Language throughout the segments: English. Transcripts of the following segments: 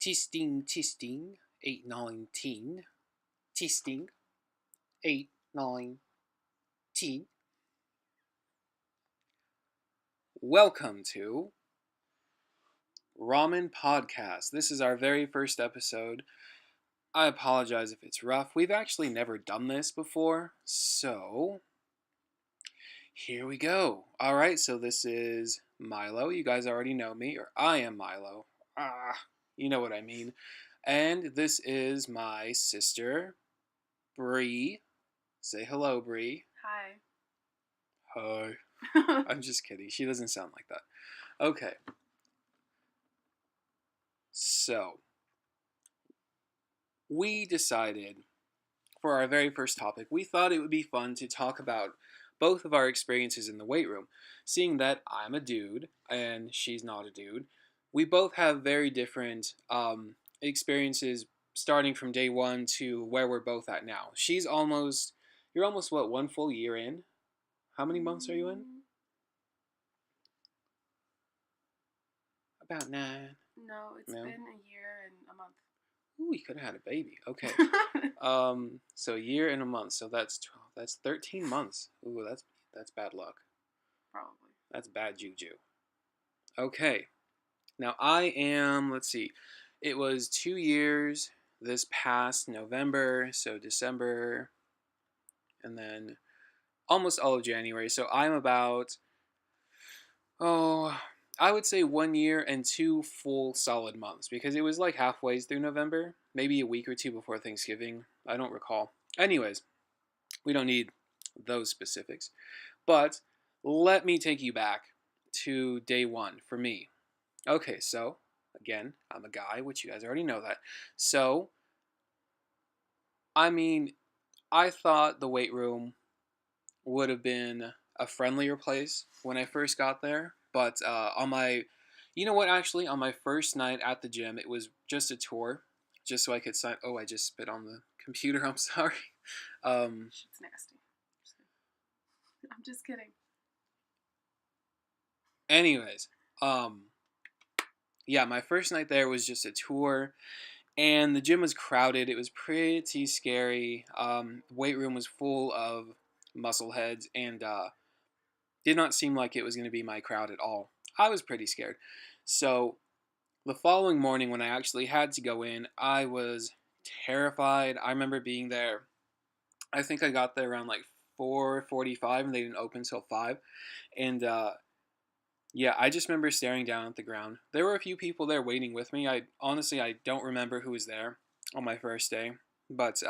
Testing, 819. Testing, 819. Welcome to Ramen Podcast. This is our very first episode. I apologize if it's rough. We've actually never done this before, so here we go. Alright, so this is Milo. You guys already know me, or I am Milo. You know what I mean. And this is my sister, Bree. Say hello, Bree. Hi. I'm just kidding. She doesn't sound like that. Okay. So, we decided for our very first topic, we thought it would be fun to talk about both of our experiences in the weight room. Seeing that I'm a dude and she's not a dude, we both have very different experiences starting from day one to where we're both at now. You're almost what, one full year in? How many months are you in? About 9. No, it's No? been a year and a month. Ooh, you could have had a baby. Okay. So a year and a month. So that's 12. That's 13 months. Ooh, that's bad luck. Probably. That's bad juju. Okay. Now let's see. It was 2 years this past November, so December, and then almost all of January. So I'm about, I would say 1 year and 2 full solid months because it was like halfway through November, maybe a week or two before Thanksgiving. I don't recall. Anyways, we don't need those specifics. But let me take you back to day one for me. Okay, so again, I'm a guy, which you guys already know that. So, I mean, I thought the weight room would have been a friendlier place when I first got there. But you know what, actually, on my first night at the gym, it was just a tour, just so I could sign. Oh, I just spit on the computer. I'm sorry. Shit's nasty. I'm just kidding. Anyways, yeah, my first night there was just a tour, and the gym was crowded. It was pretty scary. The weight room was full of muscle heads, and did not seem like it was going to be my crowd at all. I was pretty scared. So the following morning, when I actually had to go in, I was terrified. I remember being there. I think I got there around like 4:45, and they didn't open till 5. And yeah, I just remember staring down at the ground. There were a few people there waiting with me. I honestly I don't remember who was there on my first day, but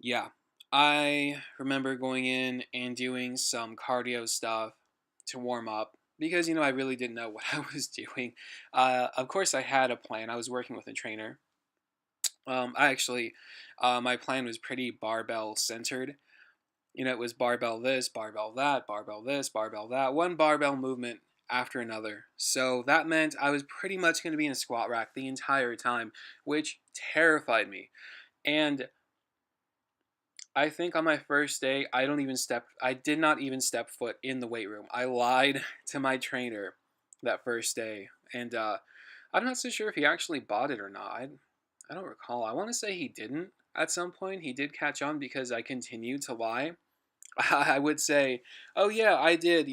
yeah, I remember going in and doing some cardio stuff to warm up because I really didn't know what I was doing. Of course, I had a plan. I was working with a trainer. My plan was pretty barbell centered. It was barbell this, barbell that, barbell this, barbell that, one barbell movement after another. So that meant I was pretty much going to be in a squat rack the entire time, which terrified me. And I think on my first day, I did not even step foot in the weight room. I lied to my trainer that first day. And I'm not so sure if he actually bought it or not. I don't recall. I want to say he didn't at some point. He did catch on because I continued to lie. I would say, oh yeah, I did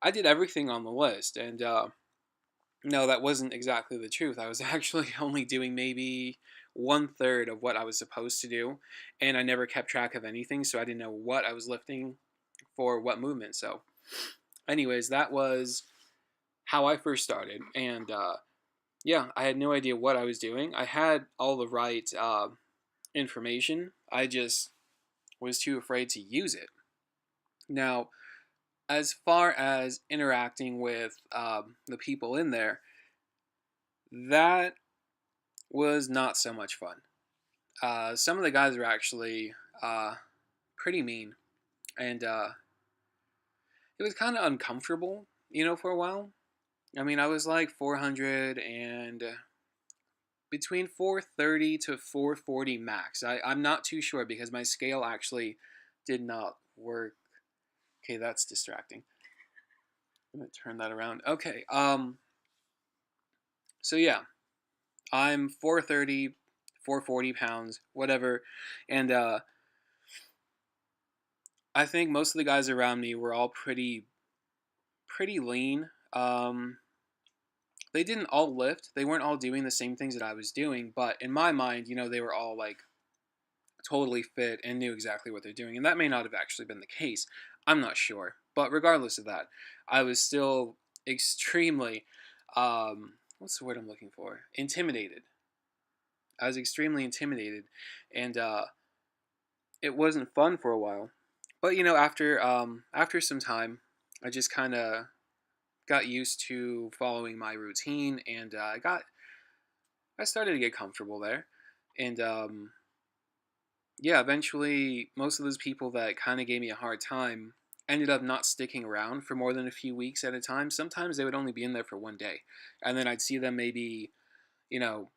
everything on the list. And no, that wasn't exactly the truth. I was actually only doing maybe 1/3 of what I was supposed to do, and I never kept track of anything, so I didn't know what I was lifting for what movement. So, anyways, that was how I first started, and yeah, I had no idea what I was doing. I had all the right information. I just was too afraid to use it. Now, as far as interacting with the people in there, that was not so much fun. Some of the guys were actually pretty mean, and it was kind of uncomfortable, for a while. I mean, I was like 400 and between 430 to 440 max. I'm not too sure because my scale actually did not work. Okay, that's distracting. I'm gonna turn that around. Okay, So yeah, I'm 430, 440 pounds, whatever, and I think most of the guys around me were all pretty lean. They didn't all lift. They weren't all doing the same things that I was doing, but in my mind, they were all like totally fit and knew exactly what they're doing. And that may not have actually been the case. I'm not sure. But regardless of that, I was still extremely, what's the word I'm looking for? Intimidated. I was extremely intimidated. And it wasn't fun for a while. But, after some time, I just kind of got used to following my routine, and I started to get comfortable there. And yeah, eventually, most of those people that kind of gave me a hard time ended up not sticking around for more than a few weeks at a time. Sometimes they would only be in there for one day, and then I'd see them maybe, you know,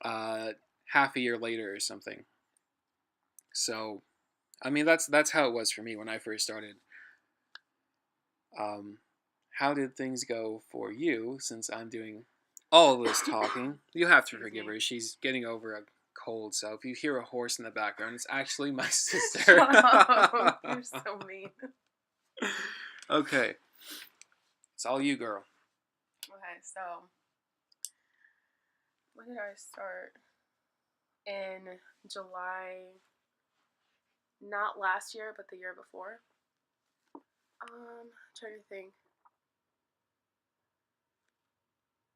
uh, half a year later or something. So, I mean, that's how it was for me when I first started. Um, how did things go for you? Since I'm doing all of this talking, you have to Excuse forgive me. her. She's getting over a cold, so if you hear a horse in the background, it's actually my sister. Shut up. You're so mean. Okay, it's all you, girl. Okay, so when did I start? In July, not last year, but the year before. Trying to think.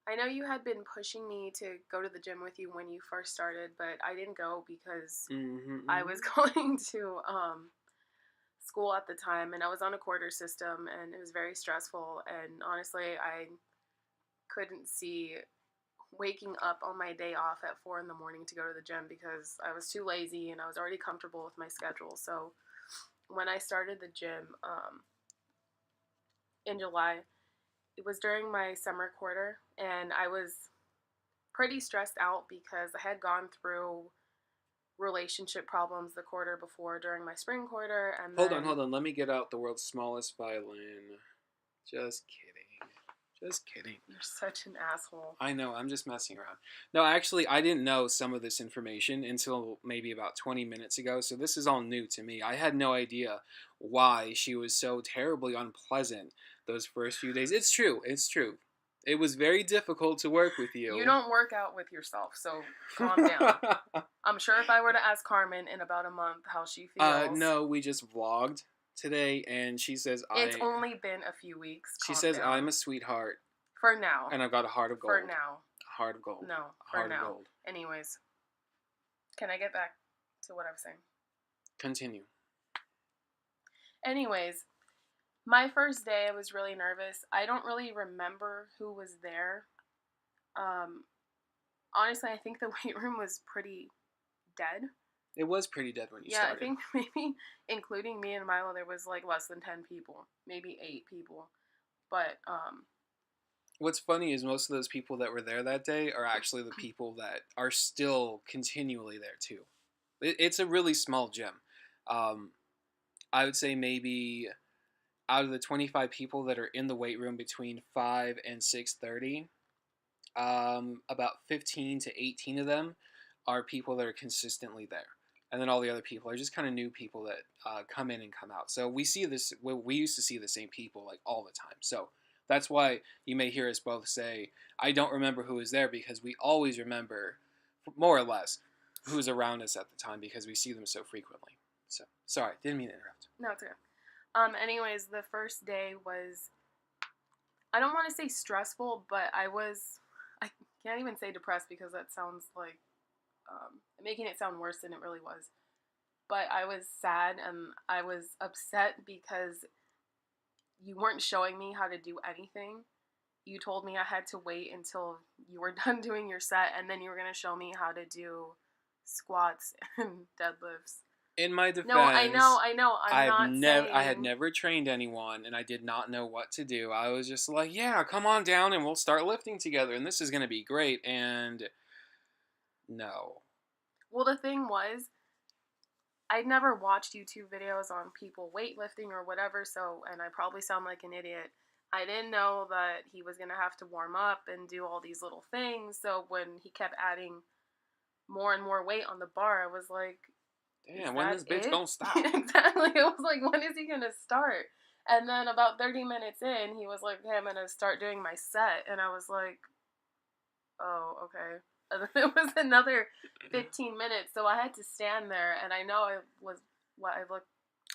I know you had been pushing me to go to the gym with you when you first started, but I didn't go because I was going to school at the time, and I was on a quarter system, and it was very stressful. And honestly, I couldn't see waking up on my day off at 4 in the morning to go to the gym because I was too lazy and I was already comfortable with my schedule. So when I started the gym in July, it was during my summer quarter, and I was pretty stressed out because I had gone through relationship problems the quarter before during my spring quarter, and Hold on, then hold on. Let me get out the world's smallest violin. Just kidding. Just kidding. you're such an asshole. I know, I'm just messing around. No, actually, I didn't know some of this information until maybe about 20 minutes ago, so this is all new to me. I had no idea why she was so terribly unpleasant those first few days. It's true, it's true. It was very difficult to work with you. You don't work out with yourself, so calm down. I'm sure if I were to ask Carmen in about a month how she feels. No, we just vlogged today, and she says It's only been a few weeks. She Calm says down. I'm a sweetheart, For now. and I've got a heart of gold. For now. A heart of gold. No, A for heart now. of gold. Anyways, can I get back to what I was saying? Continue. Anyways, my first day I was really nervous. I don't really remember who was there. Honestly, I think the weight room was pretty dead. It was pretty dead when you Yeah, started. I think maybe including me and Milo, there was like less than 10 people, maybe 8 people. But What's funny is most of those people that were there that day are actually the people that are still continually there too. It's a really small gym. Um, I would say maybe out of the 25 people that are in the weight room between 5 and 6:30, about 15 to 18 of them are people that are consistently there. And then all the other people are just kind of new people that come in and come out. So we see this, we used to see the same people like all the time. So that's why you may hear us both say, I don't remember who was there, because we always remember, more or less, who's around us at the time because we see them so frequently. So, sorry, didn't mean to interrupt. no, it's okay. Anyways, the first day was, I don't want to say stressful, but I can't even say depressed because that sounds like making it sound worse than it really was. But I was sad and I was upset because you weren't showing me how to do anything. You told me I had to wait until you were done doing your set, and then you were going to show me how to do squats and deadlifts. In my defense, No, I know. I had never trained anyone, and I did not know what to do. I was just like, yeah, come on down and we'll start lifting together, and this is going to be great. And no. Well, the thing was, I'd never watched YouTube videos on people weightlifting or whatever, so, and I probably sound like an idiot. I didn't know that he was going to have to warm up and do all these little things. So when he kept adding more and more weight on the bar, I was like, is Damn, when that this bitch it? gonna stop? Exactly. I was like, when is he going to start? And then about 30 minutes in, he was like, hey, I'm going to start doing my set. And I was like, oh, okay. And then it was another 15 minutes. So I had to stand there. And I know I looked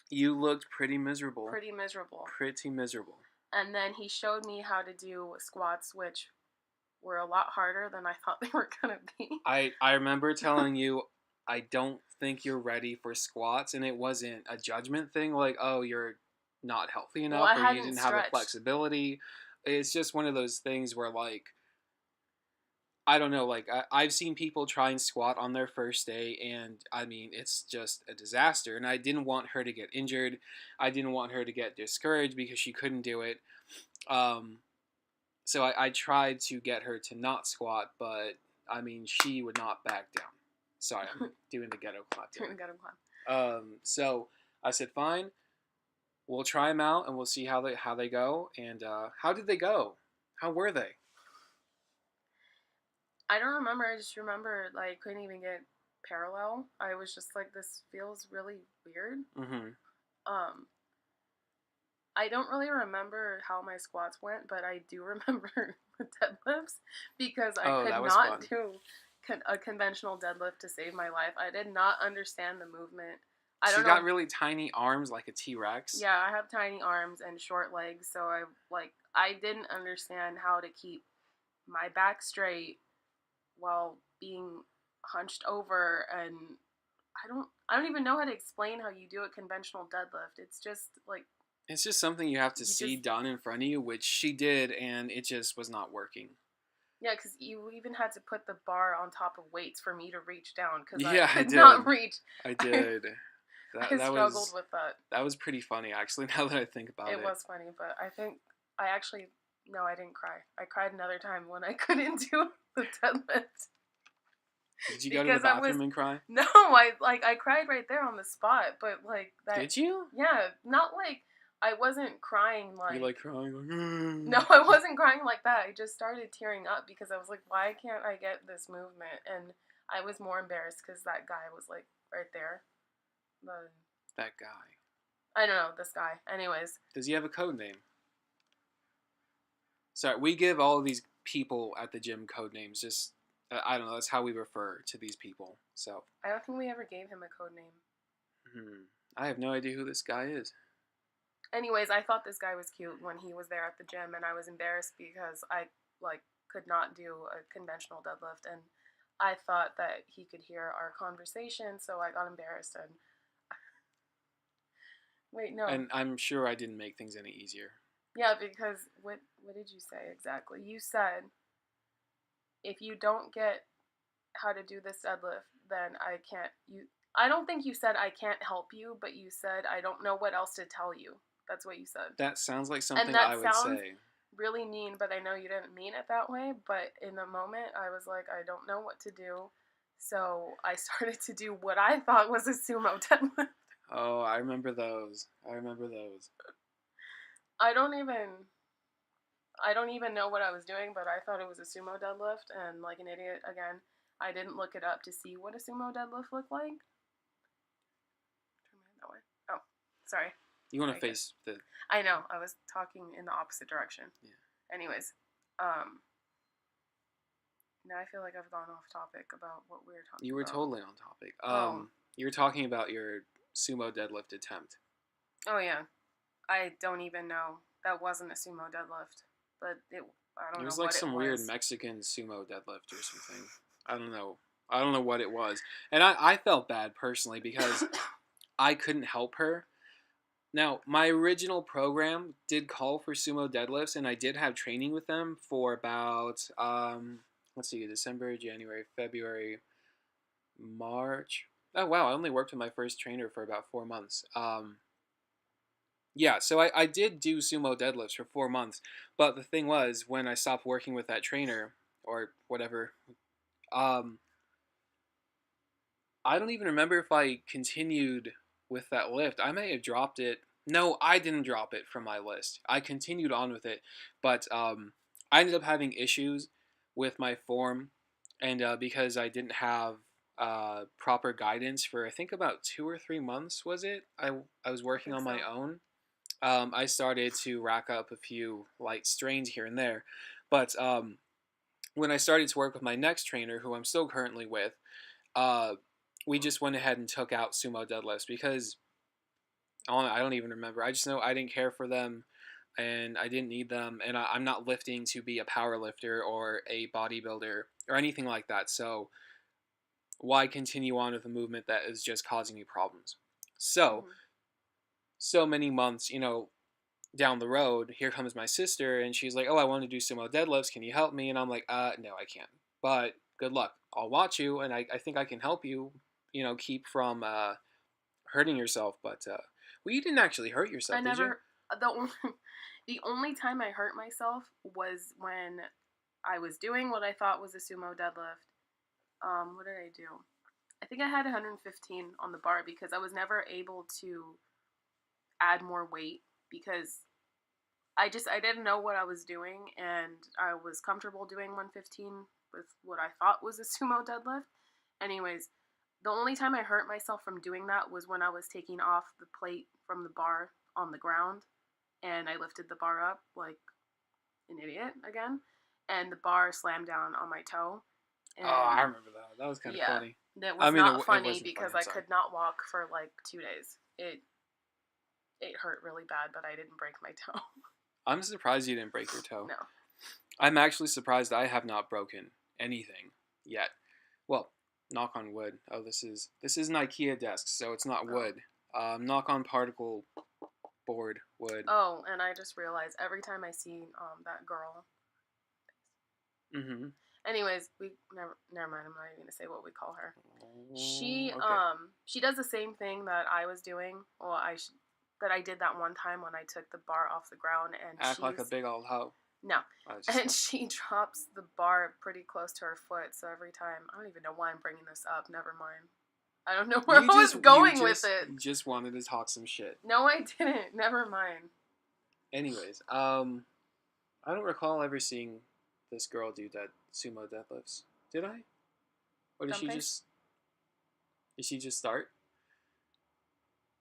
You looked pretty miserable. pretty miserable. Pretty miserable. And then he showed me how to do squats, which were a lot harder than I thought they were going to be. I remember telling you, I don't think you're ready for squats, and it wasn't a judgment thing like, oh, you're not healthy Well, enough I or you hadn't didn't have the stretched. flexibility. It's just one of those things where, like, I don't know, like, I've seen people try and squat on their first day, and I mean, it's just a disaster. And I didn't want her to get injured. I didn't want her to get discouraged because she couldn't do it. Um, so I tried to get her to not squat, but I mean, she would not back down. Sorry, I'm doing the ghetto clap. Doing the ghetto clap. So I said, fine, we'll try them out and we'll see how they go. And how did they go? How were they? I don't remember. I just remember like couldn't even get parallel. I was just like, this feels really weird. Mm-hmm. I don't really remember how my squats went, but I do remember the deadlifts because I Oh, could that was not fun. do a conventional deadlift to save my life. I did not understand the movement. I She don't got know. really tiny arms like a T-Rex. Yeah, I have tiny arms and short legs, so I didn't understand how to keep my back straight while being hunched over, and I don't even know how to explain how you do a conventional deadlift. It's just like It's just something you have to you see just done in front of you, which she did, and it just was not working. yeah, because you even had to put the bar on top of weights for me to reach down because I Yeah, I could did. not reach. I did. I struggled with that. That was pretty funny, actually. Now that I think about it, It was funny, but I think I actually no, I didn't cry. I cried another time when I couldn't do the deadlift. Did you go to the bathroom and cry? No, I cried right there on the spot, but like that. Did you? Yeah, not like I wasn't crying like. You like crying like. No, I wasn't crying like that. I just started tearing up because I was like, why can't I get this movement? And I was more embarrassed because that guy was like right there. That guy. I don't know, this guy. Anyways. Does he have a code name? Sorry, we give all of these people at the gym code names. Just I don't know. That's how we refer to these people. So. I don't think we ever gave him a code name. I have no idea who this guy is. Anyways, I thought this guy was cute when he was there at the gym, and I was embarrassed because I could not do a conventional deadlift, and I thought that he could hear our conversation, so I got embarrassed and wait, no. And I'm sure I didn't make things any easier. Yeah, because what did you say exactly? You said if you don't get how to do this deadlift, then I can't. I don't think you said I can't help you, but you said I don't know what else to tell you. That's what you said. That sounds like something and that I would sounds say. Really mean, but I know you didn't mean it that way. But in the moment, I was like, I don't know what to do. So I started to do what I thought was a sumo deadlift. Oh, I remember those. I don't even know what I was doing, but I thought it was a sumo deadlift, and like an idiot again, I didn't look it up to see what a sumo deadlift looked like. Turn my head that way. Oh, sorry. You want to face the... I know. I was talking in the opposite direction. Yeah. Anyways, now I feel like I've gone off topic about what we were talking about. You were totally on topic. You were talking about your sumo deadlift attempt. Oh, yeah. I don't even know. That wasn't a sumo deadlift. But I don't know what it was. It was like some weird Mexican sumo deadlift or something. I don't know what it was. And I felt bad personally because I couldn't help her. Now, my original program did call for sumo deadlifts, and I did have training with them for about, December, January, February, March. Oh, wow, I only worked with my first trainer for about 4 months. Yeah, so I did do sumo deadlifts for 4 months, but the thing was, when I stopped working with that trainer, or whatever, I don't even remember if I continued with that lift. I may have dropped it No, I didn't drop it from my list. I continued on with it, but I ended up having issues with my form, and because I didn't have proper guidance for I think about 2 or 3 months, was it? I was I working think on my so. own. I started to rack up a few light strains here and there, but when I started to work with my next trainer, who I'm still currently with, uh, we just went ahead and took out sumo deadlifts because I don't even remember. I just know I didn't care for them and I didn't need them. And I'm not lifting to be a power lifter or a bodybuilder or anything like that. So why continue on with a movement that is just causing me problems? So, Hmm. so many months, down the road, here comes my sister and she's like, "Oh, I want to do sumo deadlifts. Can you help me?" And I'm like, no, I can't. But good luck. I'll watch you and I think I can help you, keep from hurting yourself. But, well, you didn't actually hurt I yourself, did you? never the only, the only time I hurt myself was when I was doing what I thought was a sumo deadlift. What did I do? I think I had 115 on the bar because I was never able to add more weight because I didn't know what I was doing and I was comfortable doing 115 with what I thought was a sumo deadlift. Anyways, the only time I hurt myself from doing that was when I was taking off the plate from the bar on the ground and I lifted the bar up like an idiot again and the bar slammed down on my toe Oh, I and remember that. That was kind of yeah, funny. that I was mean, not it funny wasn't funny. because I'm I sorry. could not walk for like 2 days. It hurt really bad, but I didn't break my toe. I'm surprised you didn't break your toe. No. I'm actually surprised I have not broken anything yet. Well, knock on wood. Oh, this is an IKEA desk, so it's not Oh. wood. Knock on particle board wood. Oh, and I just realized every time I see that girl. Mm-hmm. Anyways, we never mind. I'm not even gonna say what we call her. Oh, okay. She does the same thing that I was doing. Well, that I did that one time when I took the bar off the ground and Act like a big old hoe. no, I just and she drops the bar pretty close to her foot. So every time, I don't even know why I'm bringing this up. Never mind. I don't know where I was going with it. you just wanted to talk some shit. No, I didn't. Never mind. Anyways, I don't recall ever seeing this girl do that sumo deadlifts. Did I? Or Dumb face? did she just start?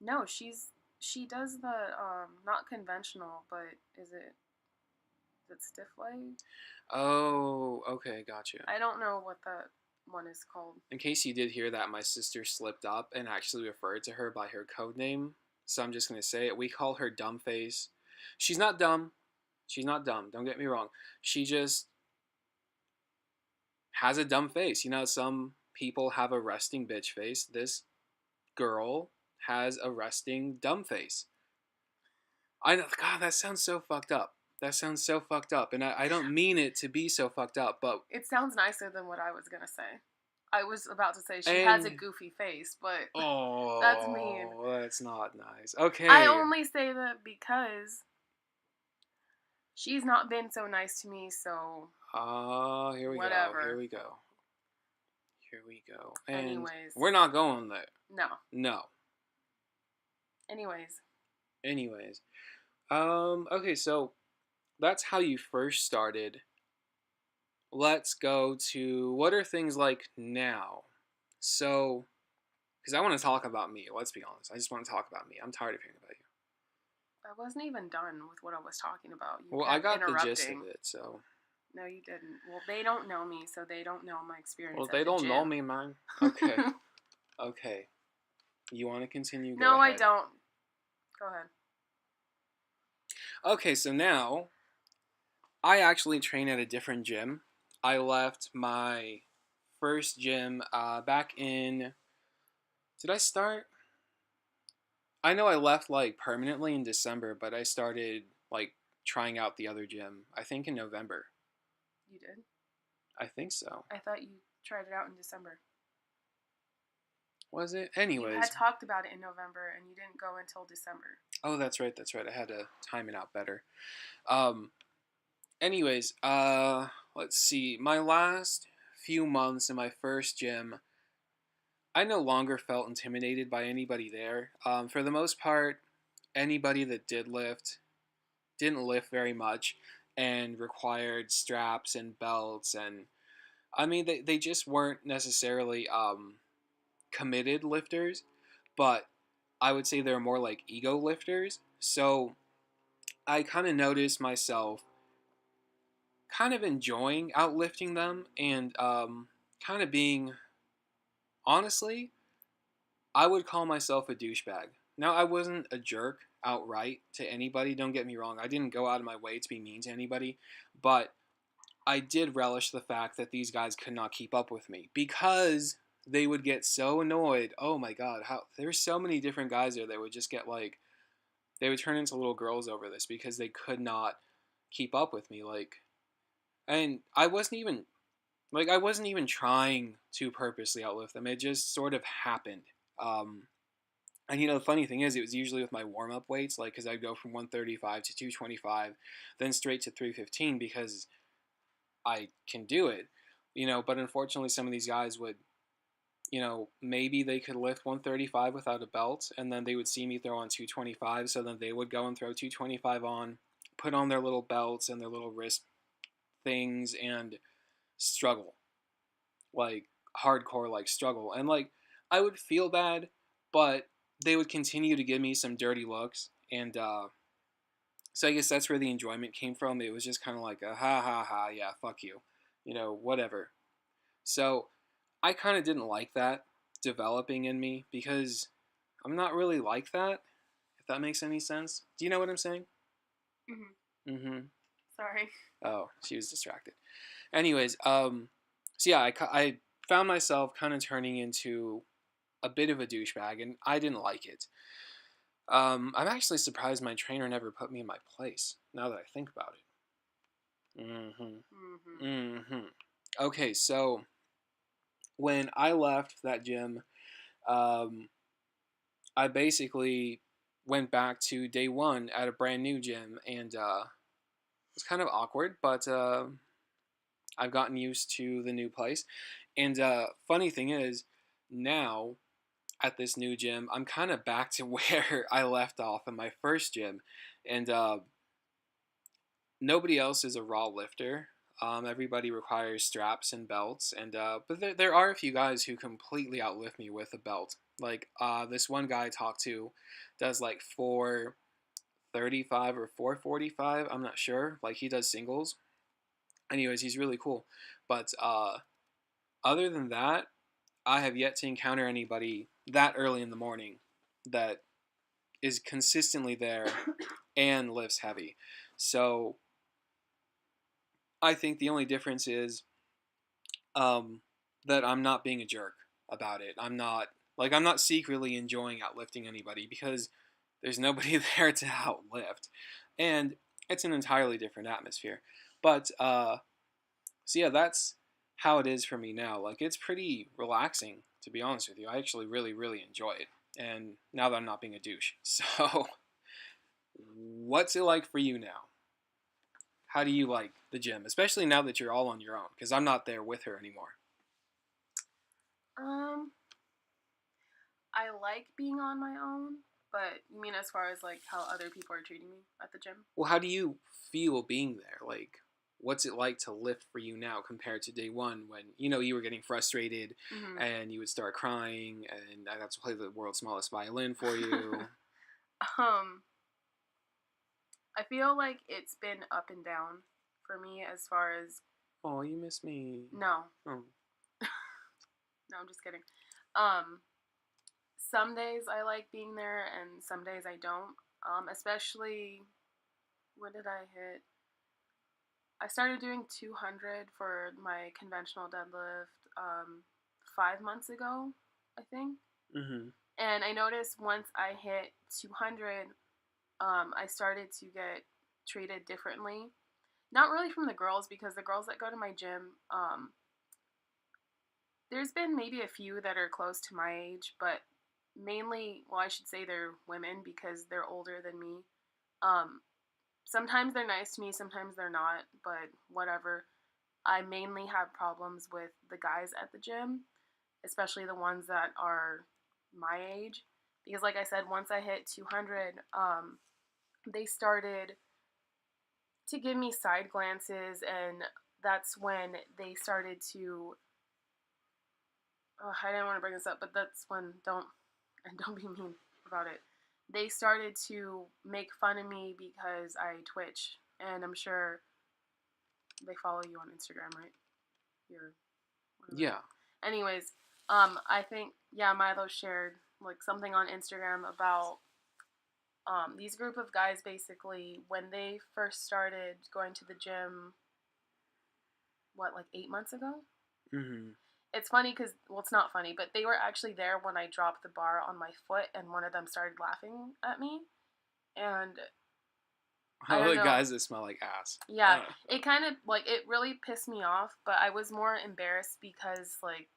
No, she does the not conventional, but is it stiff leg? Oh, okay, gotcha. I don't know what that one is called. In case you did hear that, my sister slipped up and actually referred to her by her code name. So I'm just gonna say it. We call her dumb face. She's not dumb. She's not dumb. Don't get me wrong. She just has a dumb face. Some people have a resting bitch face. This girl has a resting dumb face. I know, God, that sounds so fucked up. That sounds so fucked up, and I don't mean it to be so fucked up, but It sounds nicer than what I was gonna say. I was about to say she has a and goofy face, but that's mean. oh, that's not nice. I Okay. only say that because she's not been so nice to me, so Here we go. Here whatever. we go. Here we go. And Anyways, we're not going there. no. No. Anyways, Anyways. Okay, so that's how you first started. Let's go to what are things like now? So, because I want to talk about me, let's be honest. I just want to talk about me. I'm tired of hearing about you. I wasn't even done with what I was talking about. You Well, I kept got the gist of interrupting. it, so. No, you didn't. Well, they don't know me, so they don't know my Well, experience at they the don't know gym. me, man. Okay. Okay. You want to continue? Go No, I ahead. don't. Go ahead. Okay, so now I actually train at a different gym. I left my first gym back in. Did I start? I know I left like permanently in December, but I started like trying out the other gym. I think in November. You did? I think so. I thought you tried it out in December. Was it? You had Anyways. talked about it in November, and you didn't go until December. Oh, that's right. That's right. I had to time it out better. Um. Anyways. Let's see. My last few months in my first gym, I no longer felt intimidated by anybody there. For the most part, anybody that did lift didn't lift very much and required straps and belts, and I mean they just weren't necessarily committed lifters, but I would say they're more like ego lifters. So I kind of noticed myself kind of enjoying outlifting them and kind of being, honestly, I would call myself a douchebag. Now, I wasn't a jerk outright to anybody, don't get me wrong. I didn't go out of my way to be mean to anybody, but I did relish the fact that these guys could not keep up with me because they would get so annoyed. Oh my god, how there's so many different guys there that would just get like they would turn into little girls over this because they could not keep up with me and I wasn't even trying to purposely outlift them. It just sort of happened. Um and the funny thing is, it was usually with my warm up weights, like because I'd go from 135 to 225, then straight to 315 because I can do it. But unfortunately, some of these guys would, maybe they could lift 135 without a belt, and then they would see me throw on 225, so then they would go and throw 225 on, put on their little belts and their little wrist things, and struggle, like hardcore, like struggle. And like, I would feel bad, but they would continue to give me some dirty looks, and so I guess that's where the enjoyment came from. It was just kind of like a ha ha ha, yeah, fuck you, whatever. So I kind of didn't like that developing in me because I'm not really like that, if that makes any sense. Do you know what I'm saying? Mhm. Mm-hmm. Sorry. Oh, she was distracted. Anyways, so yeah, I found myself kind of turning into a bit of a douchebag, and I didn't like it. I'm actually surprised my trainer never put me in my place, now that I think about it. Mm-hmm. Mhm. Mm-hmm. Okay, so when I left that gym, um, I basically went back to day one at a brand new gym, and it's kind of awkward, but I've gotten used to the new place. And funny thing is, now at this new gym, I'm kind of back to where I left off in my first gym, and nobody else is a raw lifter. Everybody requires straps and belts, and but there are a few guys who completely outlift me with a belt. Like this one guy I talked to does like 435 or 445. I'm not sure. Like he does singles. Anyways, he's really cool. But other than that, I have yet to encounter anybody that early in the morning that is consistently there and lifts heavy. So I think the only difference is um, that I'm not being a jerk about it. I'm not secretly enjoying outlifting anybody because there's nobody there to outlift, and it's an entirely different atmosphere. But so yeah, that's how it is for me now. Like it's pretty relaxing, to be honest with you. I actually really really enjoy it, and now that I'm not being a douche. So what's it like for you now? How do you like the gym, especially now that you're all on your own? Because I'm not there with her anymore. Um, I like being on my own, but you mean as far as like how other people are treating me at the gym? Well, how do you feel being there? Like, what's it like to lift for you now compared to day one when you were getting frustrated Mhm. and you would start crying and I'd have to play the world's smallest violin for you? um, I feel like it's been up and down for me as far as Oh, you miss me. no, Oh. no, I'm just kidding. Um, some days I like being there, and some days I don't. Especially what did I hit? I started doing 200 for my conventional deadlift 5 months ago, I think. Mm-hmm. And I noticed once I hit 200, I started to get treated differently. Not really from the girls, because the girls that go to my gym, there's been maybe a few that are close to my age, but mainly, well, I should say they're women because they're older than me. Um, Sometimes they're nice to me, sometimes they're not, but whatever. I mainly have problems with the guys at the gym, especially the ones that are my age, because, like I said, once I hit 200, they started to give me side glances, and that's when they started to. I didn't want to bring this up, but that's when don't be mean about it. They started to make fun of me because I twitch, and I'm sure they follow you on Instagram, right? Your whatever. Yeah. Anyways, I think Milo shared like something on Instagram about these group of guys basically when they first started going to the gym. What, like 8 months ago? Mm-hmm. It's funny because, well, it's not funny, but they were actually there when I dropped the bar on my foot, and one of them started laughing at me, and I All don't the know. guys that smell like ass. Yeah, it kind of like it really pissed me off, but I was more embarrassed because like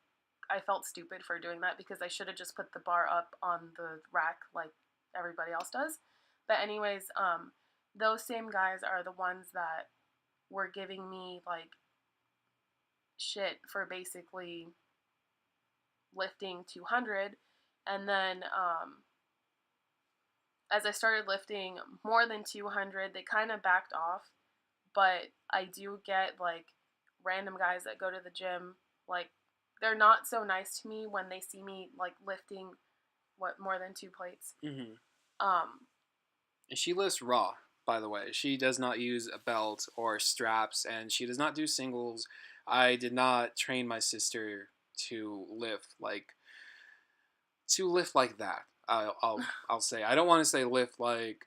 I felt stupid for doing that because I should have just put the bar up on the rack like everybody else does. But anyways, those same guys are the ones that were giving me like shit for basically lifting 200, and then as I started lifting more than 200, they kind of backed off. But I do get like random guys that go to the gym, like they're not so nice to me when they see me like lifting what, more than 2 plates. Mm-hmm. Um, And she lifts raw, by the way. She does not use a belt or straps, and she does not do singles. I did not train my sister to lift like that. I'll say. I don't want to say lift like,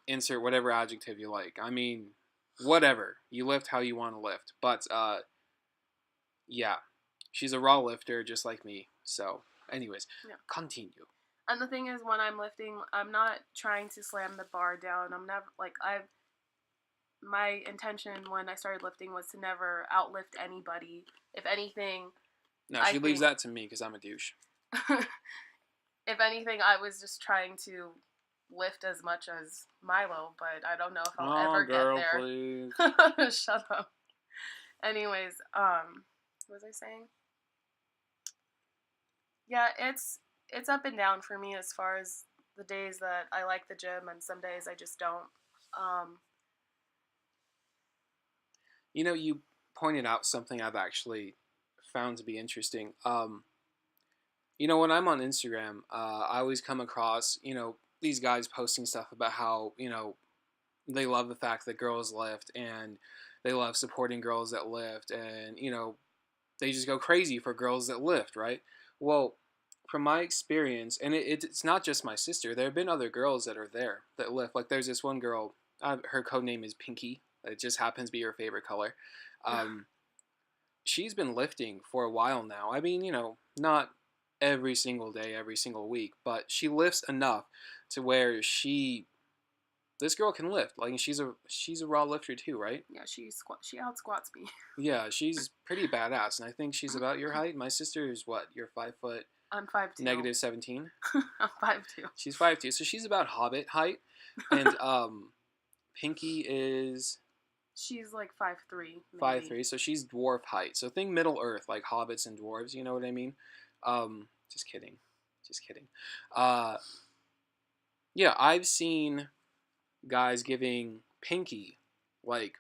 insert whatever adjective you like. I mean, whatever. You lift how you want to lift. But yeah, she's a raw lifter just like me. So, anyways, yeah. continue. And the thing is, when I'm lifting, I'm not trying to slam the bar down. I'm never like my intention when I started lifting was to never outlift anybody. If anything, No, she leaves that to me because I'm a douche. If anything, I was just trying to lift as much as Milo, but I don't know if I'll ever girl, get there. Please. Shut up. Anyways, what was I saying? Yeah, it's up and down for me as far as the days that I like the gym and some days I just don't. You pointed out something I've actually found to be interesting. When I'm on Instagram, I always come across, these guys posting stuff about how, they love the fact that girls lift and they love supporting girls that lift and, they just go crazy for girls that lift, right? Well, from my experience, and it's not just my sister, there have been other girls that are there that lift. Like there's this one girl, her code name is Pinky. It just happens to be her favorite color. Um, she's been lifting for a while now. I mean, not every single day, every single week, but she lifts enough to where this girl can lift. Like she's a raw lifter too, right? Yeah, she out squats me. Yeah, she's pretty badass, and I think she's about your height. My sister is what? You're 5 foot. I'm 5'2". Negative 17. I'm 5'2". She's 5'2", so she's about Hobbit height, and Pinky is she's like 5'3". 5'3", so she's dwarf height. So think Middle Earth, like hobbits and dwarves. You know what I mean? Just kidding, just kidding. Yeah, I've seen guys giving Pinky like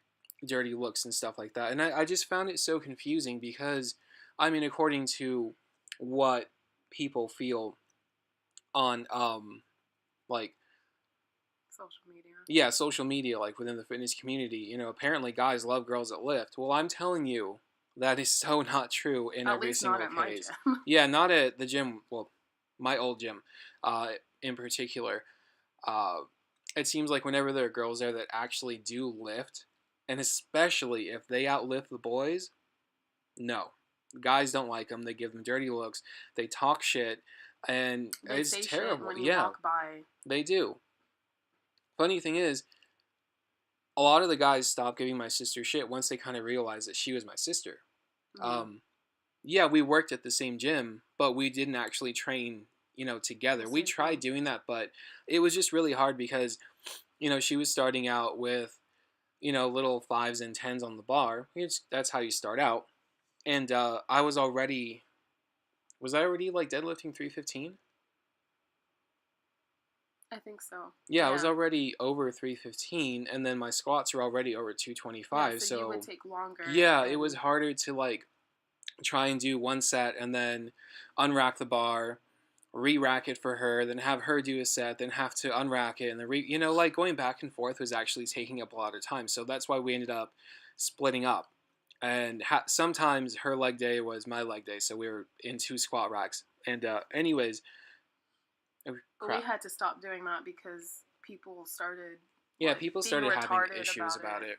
dirty looks and stuff like that, and I just found it so confusing because, I mean, according to what people feel on like social media. Yeah, social media, like within the fitness community, apparently guys love girls that lift. Well, I'm telling you, that is so not true in At every least single not at case. my gym. Yeah, not at the gym. Well, my old gym, in particular. It seems like whenever there are girls there that actually do lift, and especially if they outlift the boys, no, guys don't like them. They give them dirty looks. They talk shit, and They it's say terrible. shit when you Yeah, walk by. they do. Funny thing is, a lot of the guys stopped giving my sister shit once they kind of realized that she was my sister. Mm-hmm. Yeah, we worked at the same gym, but we didn't actually train, together. We tried doing that, but it was just really hard because, she was starting out with, little 5s and 10s on the bar. That's how you start out. And was I already like deadlifting 315? I think so. Yeah, I was Yeah. already over 315, and then my squats are already over Yeah, 225. so you would So take longer yeah, it was and harder to like try and do one set and then unrack the bar, re-rack it for her, then have her do a set, then have to unrack it, and then like going back and forth was actually taking up a lot of time. So that's why we ended up splitting up. And sometimes her leg day was my leg day, so we were in two squat racks. And anyways, oh, but we crap. had to stop doing that because people started Yeah, like people being started having retarded issues about about it. it.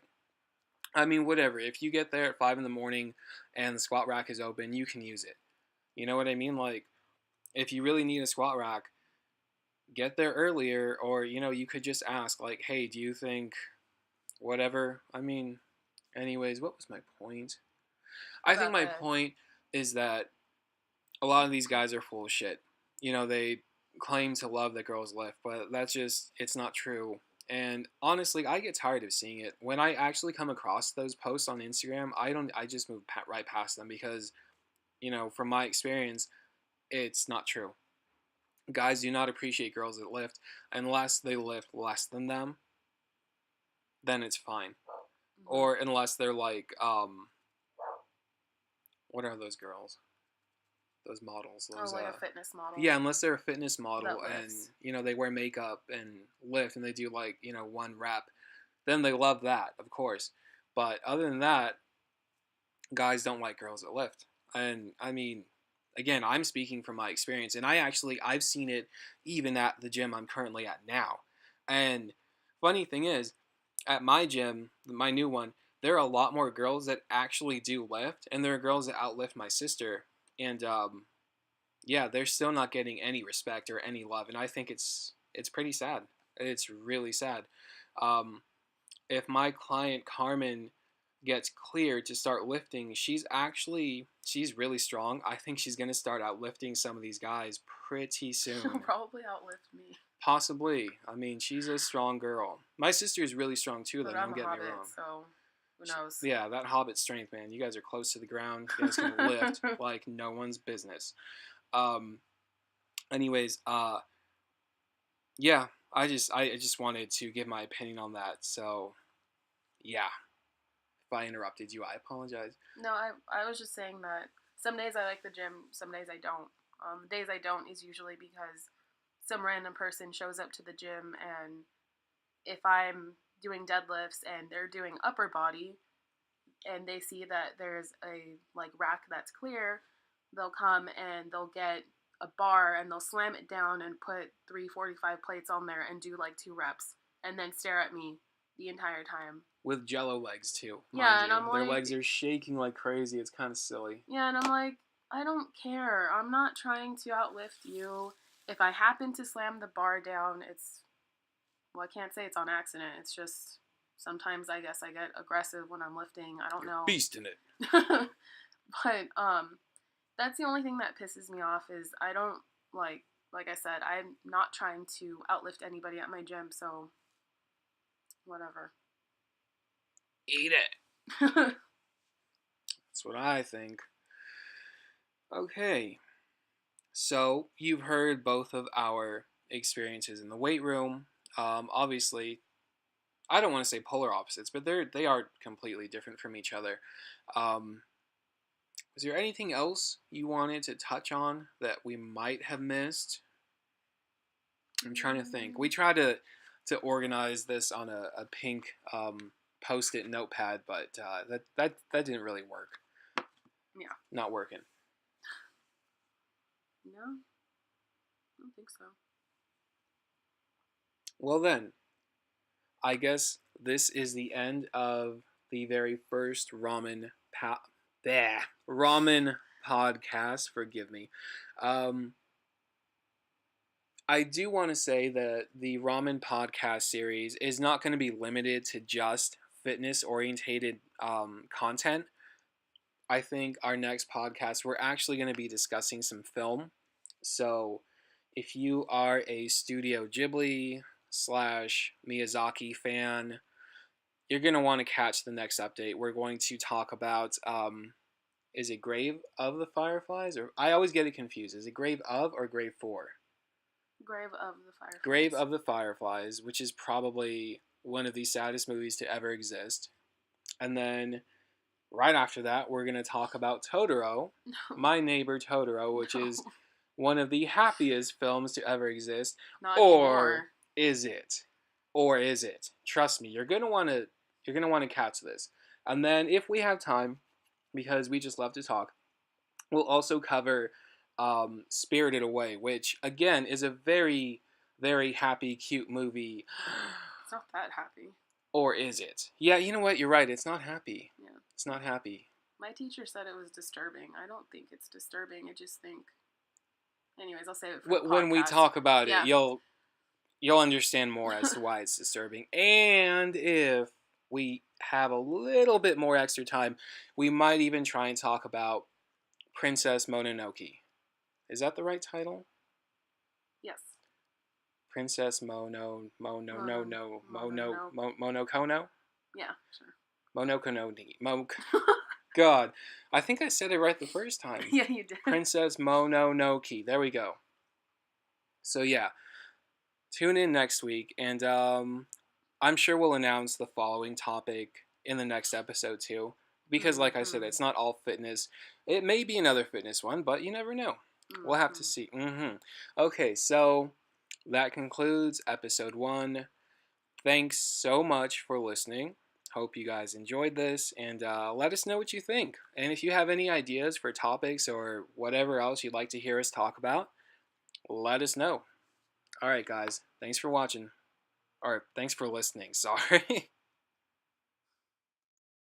I mean, whatever. If you get there at 5 in the morning and the squat rack is open, you can use it. You know what I mean? Like, if you really need a squat rack, get there earlier, or you could just ask, like, hey, do you think whatever? I mean, anyways, what was my point? I think About my the point is that a lot of these guys are full of shit. They claim to love that girls lift, but it's not true. And honestly, I get tired of seeing it. When I actually come across those posts on Instagram, I just move right past them because, from my experience, it's not true. Guys do not appreciate girls that lift unless they lift less than them, then it's fine. mm-hmm. Or unless they're like, what are those girls? Those models, those like a fitness model yeah, unless they're a fitness that model and lifts. they wear makeup and lift and they do like one rep, then they love that, of course. But other than that, guys don't like girls that lift. And I mean, again, I'm speaking from my experience, and I've seen it even at the gym I'm currently at now. And funny thing is, at my gym, my new one, there are a lot more girls that actually do lift, and there are girls that outlift my sister. And yeah, they're still not getting any respect or any love, and I think it's pretty sad. It's really sad. Um, if my client Carmen gets cleared to start lifting, she's really strong. I think she's gonna start out lifting some of these guys pretty She'll soon. probably outlift me. Possibly. I mean, she's a strong girl. My sister is really strong too, though. But I'm Don't a get me hobbit, wrong. so who knows? Yeah, that hobbit strength, man. You guys are close to the ground. You guys can lift like no one's business. Um. Anyways, yeah. I just wanted to give my opinion on that. So, yeah. If I interrupted you, I apologize. No, I was just saying that some days I like the gym, some days I don't. The days I don't is usually because some random person shows up to the gym, and if I'm doing deadlifts and they're doing upper body and they see that there's a like rack that's clear, they'll come and they'll get a bar and they'll slam it down and put 345 plates on there and do like 2 reps and then stare at me the entire time. With jello legs too, mind Yeah, and I'm you. Their like, legs are shaking like crazy. It's kind of silly. yeah, and I'm like, I don't care. I'm not trying to outlift you. If I happen to slam the bar down, well, I can't say it's on accident. It's just sometimes I guess I get aggressive when I'm lifting. I don't know. Beast in it. But that's the only thing that pisses me off is I don't like I said, I'm not trying to outlift anybody at my gym, so whatever. Eat it. That's what I think. Okay. So, you've heard both of our experiences in the weight room. Obviously, I don't want to say polar opposites, but they are completely different from each other. Um, is there anything else you wanted to touch on that we might have missed? I'm trying to think. We tried to organize this on a pink post-it notepad, but that didn't really work. Yeah. Not working. No, I don't think so. Well then, I guess this is the end of the very first ramen podcast. Forgive me. I do want to say that the ramen podcast series is not going to be limited to just fitness orientated content. I think our next podcast, we're actually going to be discussing some film. So if you are a Studio Ghibli slash Miyazaki fan, you're going to want to catch the next update. We're going to talk about, is it Grave of the Fireflies? Or I always get it confused. Is it Grave of or Grave for? Grave of the Fireflies. Grave of the Fireflies, which is probably one of the saddest movies to ever exist. And then right after that, we're going to talk about Totoro, No. My Neighbor Totoro, which No. is one of the happiest films to ever exist. Not or anymore. is it? Or is it? Trust me, you're going to want to catch this. And then if we have time, because we just love to talk, we'll also cover Spirited Away, which again is a very, very happy, cute movie. It's not that happy. Or is it? Yeah, you know what? You're right. It's not happy. Yeah. It's not happy. My teacher said it was disturbing. I don't think it's disturbing. I just think. Anyways, I'll save it for the When we podcast. talk about Yeah. it, you'll understand more as to why it's disturbing. And if we have a little bit more extra time, we might even try and talk about Princess Mononoke. Is that the right title? Yes. Princess Monokono? Yeah, sure. Monokono. God, I think I said it right the first time. Yeah, you did. Princess Mononoke. There we go. So yeah, tune in next week, and I'm sure we'll announce the following topic in the next episode too. Because, like I said, it's not all fitness. It may be another fitness one, but you never know. We'll have to see. Okay, so that concludes episode 1. Thanks so much for listening. Hope you guys enjoyed this, and let us know what you think. And if you have any ideas for topics or whatever else you'd like to hear us talk about, let us know. All right, guys. Thanks for watching. Or thanks for listening. Sorry.